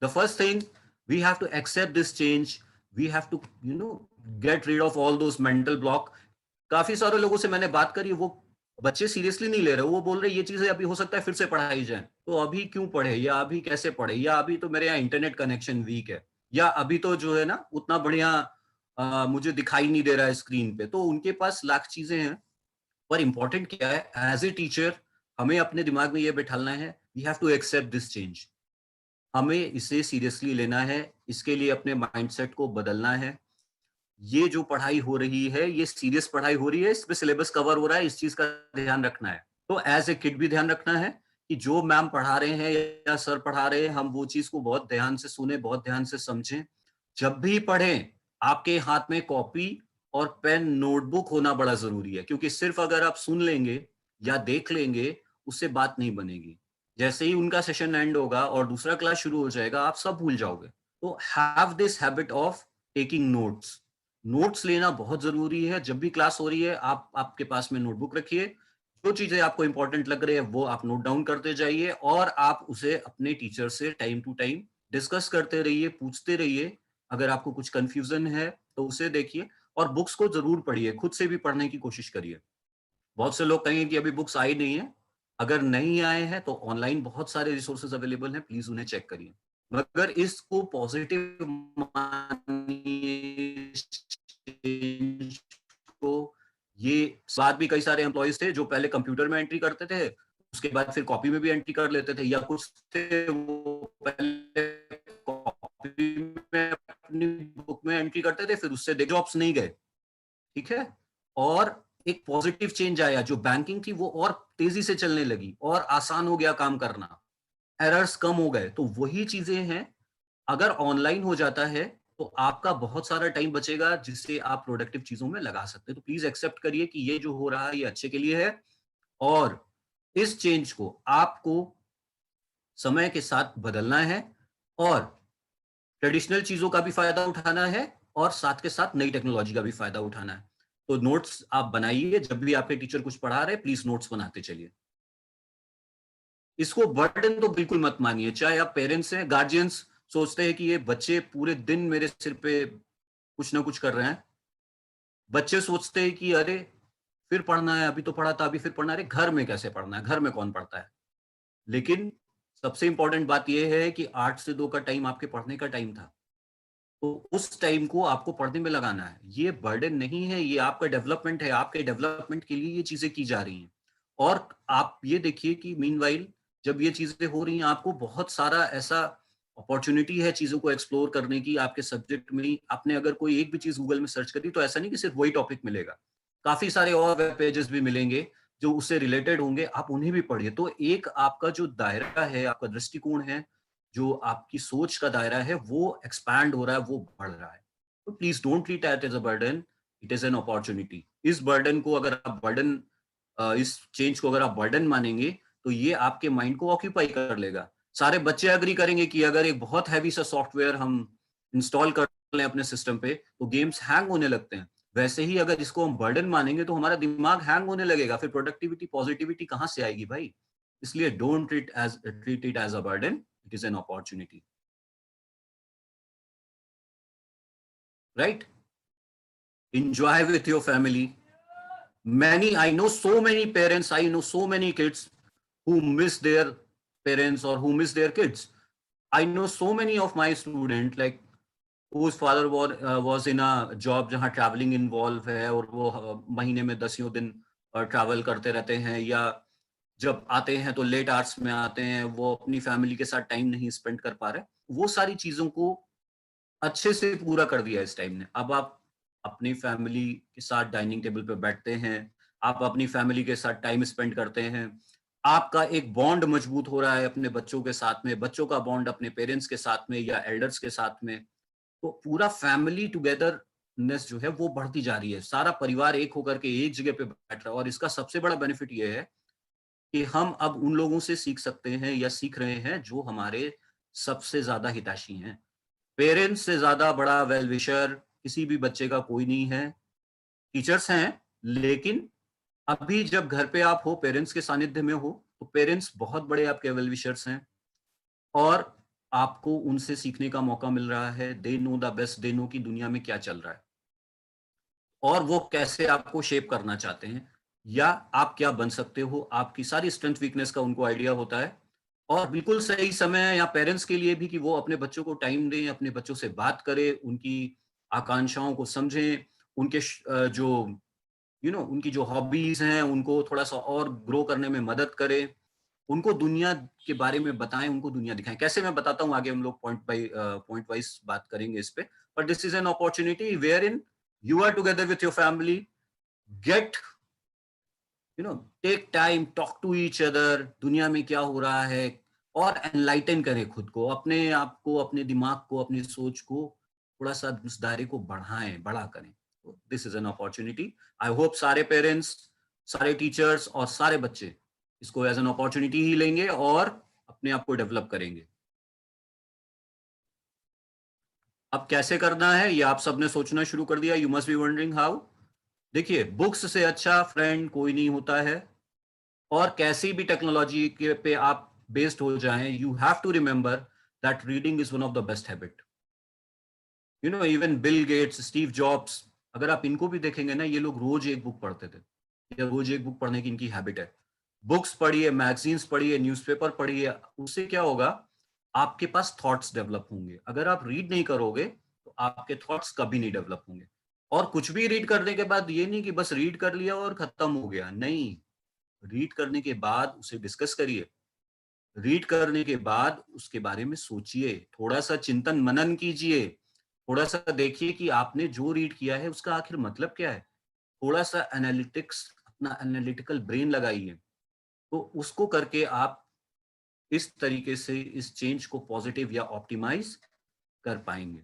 The first thing, we have to accept this change. We have to get rid of all those mental block. काफी सारे लोगों से मैंने बात करी, वो बच्चे सीरियसली नहीं ले रहे, वो बोल रहे ये चीजें अभी हो सकता है फिर से पढ़ाई जाए, तो अभी क्यों पढ़े, या अभी कैसे पढ़े, या अभी तो मेरे यहाँ इंटरनेट कनेक्शन वीक है, या अभी तो जो है ना उतना बढ़िया मुझे दिखाई नहीं दे रहा है स्क्रीन पे। तो उनके पास लाख चीजें हैं, पर इंपॉर्टेंट क्या है, एज ए टीचर हमें अपने दिमाग में ये बैठालना है, we have to accept this change. हमें इसे सीरियसली लेना है, इसके लिए अपने माइंडसेट को बदलना है। ये जो पढ़ाई हो रही है, ये सीरियस पढ़ाई हो रही है, इस पे सिलेबस कवर हो रहा है, इस चीज का ध्यान रखना है। तो एज ए किड भी ध्यान रखना है कि जो मैम पढ़ा रहे हैं या सर पढ़ा रहे हैं, हम वो चीज को बहुत ध्यान से सुने, बहुत ध्यान से समझें। जब भी पढ़ें, आपके हाथ में कॉपी और पेन, नोटबुक होना बड़ा जरूरी है, क्योंकि सिर्फ अगर आप सुन लेंगे या देख लेंगे, उससे बात नहीं बनेगी। जैसे ही उनका सेशन एंड होगा और दूसरा क्लास शुरू हो जाएगा, आप सब भूल जाओगे। तो have this habit of taking notes. Notes लेना बहुत जरूरी है। जब भी क्लास हो रही है, आप आपके पास में नोटबुक रखिए, जो चीजें आपको इंपॉर्टेंट लग रही है वो आप नोट डाउन करते जाइए, और आप उसे अपने टीचर से टाइम टू टाइम डिस्कस करते रहिए, पूछते रहिए। अगर आपको कुछ कंफ्यूजन है तो उसे देखिए, और बुक्स को जरूर पढ़िए, खुद से भी पढ़ने की कोशिश करिए। बहुत से लोग कहेंगे कि अभी बुक्स आई नहीं है। अगर नहीं आए हैं तो ऑनलाइन बहुत सारे रिसोर्सेज अवेलेबल हैं, प्लीज उन्हें चेक करिए। मगर इसको पॉजिटिव मानिए को। ये बात भी, कई सारे एम्प्लॉयज थे जो पहले कंप्यूटर में एंट्री करते थे, उसके बाद फिर कॉपी में भी एंट्री कर लेते थे, या कुछ थे वो पहले कॉपी में अपनी बुक में एंट्री करते थे, फिर उससे जॉब्स नहीं गए। ठीक है। और एक पॉजिटिव चेंज आया, जो बैंकिंग थी वो और तेजी से चलने लगी और आसान हो गया काम करना, एरर्स कम हो गए। तो वही चीजें हैं, अगर ऑनलाइन हो जाता है तो आपका बहुत सारा टाइम बचेगा, जिससे आप प्रोडक्टिव चीजों में लगा सकते हैं। तो प्लीज एक्सेप्ट करिए कि ये जो हो रहा है ये अच्छे के लिए है, और इस चेंज को आपको समय के साथ बदलना है, और ट्रेडिशनल चीजों का भी फायदा उठाना है, और साथ के साथ नई टेक्नोलॉजी का भी फायदा उठाना है। तो नोट्स आप बनाइए, जब भी आपके टीचर कुछ पढ़ा रहे, प्लीज नोट्स बनाते चलिए। इसको बर्डन तो बिल्कुल मत मानिए। चाहे आप पेरेंट्स हैं, गार्जियंस सोचते हैं कि ये बच्चे पूरे दिन मेरे सिर पे कुछ ना कुछ कर रहे हैं। बच्चे सोचते हैं कि अरे फिर पढ़ना है, अभी तो पढ़ा था, अभी फिर पढ़ना है। अरे घर में कैसे पढ़ना है, घर में कौन पढ़ता है। लेकिन सबसे इंपॉर्टेंट बात यह है कि 8 से 2 का टाइम आपके पढ़ने का टाइम था, तो उस टाइम को आपको पढ़ने में लगाना है। ये बर्डन नहीं है, ये आपका डेवलपमेंट है। आपके डेवलपमेंट के लिए ये चीजें की जा रही हैं। और आप ये देखिए कि मीनवाइल जब ये चीजें हो रही हैं, आपको बहुत सारा ऐसा अपॉर्चुनिटी है चीजों को एक्सप्लोर करने की। आपके सब्जेक्ट में ही आपने अगर कोई एक भी चीज गूगल में सर्च करी, तो ऐसा नहीं कि सिर्फ वही टॉपिक मिलेगा, काफी सारे और वेब पेजेस भी मिलेंगे जो उससे रिलेटेड होंगे, आप उन्हें भी पढ़िए। तो एक आपका जो दायरा है, आपका दृष्टिकोण है, जो आपकी सोच का दायरा है, वो एक्सपैंड हो रहा है, वो बढ़ रहा है। तो please don't treat it as a burden, it is an opportunity. इस बर्डन को अगर आप बर्डन इस चेंज को अगर आप बर्डन मानेंगे, तो ये आपके माइंड को ऑक्यूपाई कर लेगा। सारे बच्चे अग्री करेंगे कि अगर एक बहुत हैवी सा सॉफ्टवेयर हम इंस्टॉल कर लें अपने सिस्टम पे, तो गेम्स हैंग होने लगते हैं। वैसे ही अगर इसको हम बर्डन मानेंगे, तो हमारा दिमाग हैंग होने लगेगा, फिर प्रोडक्टिविटी, पॉजिटिविटी कहाँ से आएगी भाई। इसलिए don't treat it as a burden, it is an opportunity, right? Enjoy with your family. I know so many parents, I know so many kids who miss their parents or who miss their kids. I know so many of my students like whose father was in a job जहाँ traveling involve है, और वो महीने में 10 दिन travel करते रहते हैं, या जब आते हैं तो लेट आवर्स में आते हैं, वो अपनी फैमिली के साथ टाइम नहीं स्पेंड कर पा रहे। वो सारी चीजों को अच्छे से पूरा कर दिया इस टाइम ने। अब आप अपनी फैमिली के साथ डाइनिंग टेबल पे बैठते हैं, आप अपनी फैमिली के साथ टाइम स्पेंड करते हैं, आपका एक बॉन्ड मजबूत हो रहा है अपने बच्चों के साथ में, बच्चों का बॉन्ड अपने पेरेंट्स के साथ में या एल्डर्स के साथ में। तो पूरा फैमिली टुगेदरनेस जो है वो बढ़ती जा रही है, सारा परिवार एक होकर के एक जगह पे बैठ रहा है। और इसका सबसे बड़ा बेनिफिट ये है कि हम अब उन लोगों से सीख सकते हैं या सीख रहे हैं जो हमारे सबसे ज्यादा हितैषी हैं। पेरेंट्स से ज्यादा बड़ा वेल विशर किसी भी बच्चे का कोई नहीं है। टीचर्स हैं, लेकिन अभी जब घर पे आप हो, पेरेंट्स के सानिध्य में हो, तो पेरेंट्स बहुत बड़े आपके वेल विशर्स हैं। और आपको उनसे सीखने का मौका मिल रहा है, they know the best, they know कि दुनिया में क्या चल रहा है और वो कैसे आपको शेप करना चाहते हैं या आप क्या बन सकते हो, आपकी सारी स्ट्रेंथ वीकनेस का उनको आइडिया होता है। और बिल्कुल सही समय या पेरेंट्स के लिए भी कि वो अपने बच्चों को टाइम दें, अपने बच्चों से बात करें, उनकी आकांक्षाओं को समझें, उनके जो उनकी जो हॉबीज हैं उनको थोड़ा-सा और ग्रो करने में मदद करें, उनको दुनिया के बारे में बताएँ, उनको दुनिया दिखाएँ। कैसे मैं बताता हूँ आगे हम लोग पॉइंट वाइज़ बात करेंगे इस पे। But this is an opportunity wherein you are together with your family, get take time, talk to each other, दुनिया में क्या हो रहा है और एनलाइटन करें खुद को, अपने आप को, अपने दिमाग को, अपनी सोच को थोड़ा-सा उस दायरे को बढ़ाएँ, बड़ा करें। तो this is an opportunity. I hope सारे पेरेंट्स, सारे टीचर्स और सारे बच्चे इसको एज़ एन अपॉर्च्युनिटी ही लेंगे और अपने आप को डेवलप करेंगे। अब कैसे करना है ये आप सबने सोचना शुरू कर दिया। You must be wondering how. देखिए, बुक्स से अच्छा फ्रेंड कोई नहीं होता है। और कैसी भी टेक्नोलॉजी के पे आप बेस्ड हो जाएं, you have to remember that reading is one of the best habit. Even Bill Gates, Steve Jobs, अगर आप इनको भी देखेंगे ना, ये लोग रोज एक बुक पढ़ते थे, या रोज एक बुक पढ़ने की इनकी हैबिट है। बुक्स पढ़िए, मैगजीन्स पढ़िए, न्यूज़पेपर पढ़िए, उससे क्या होगा, आपके पास थॉट्स डेवलप होंगे। अगर आप रीड नहीं करोगे तो आपके थॉट्स कभी नहीं डेवलप होंगे। और कुछ भी रीड करने के बाद ये नहीं कि बस रीड कर लिया और खत्म हो गया, नहीं। रीड करने के बाद उसे डिस्कस करिए। रीड करने के बाद उसके बारे में सोचिए, थोड़ा-सा चिंतन मनन कीजिए, थोड़ा-सा देखिए कि आपने जो रीड किया है उसका आखिर मतलब क्या है? थोड़ा-सा एनालिटिक्स, अपना एनालिटिकल ब्रेन लगाइए। तो उसको करके आप इस तरीके से इस चेंज को पॉजिटिव या ऑप्टिमाइज़ कर पाएँगे।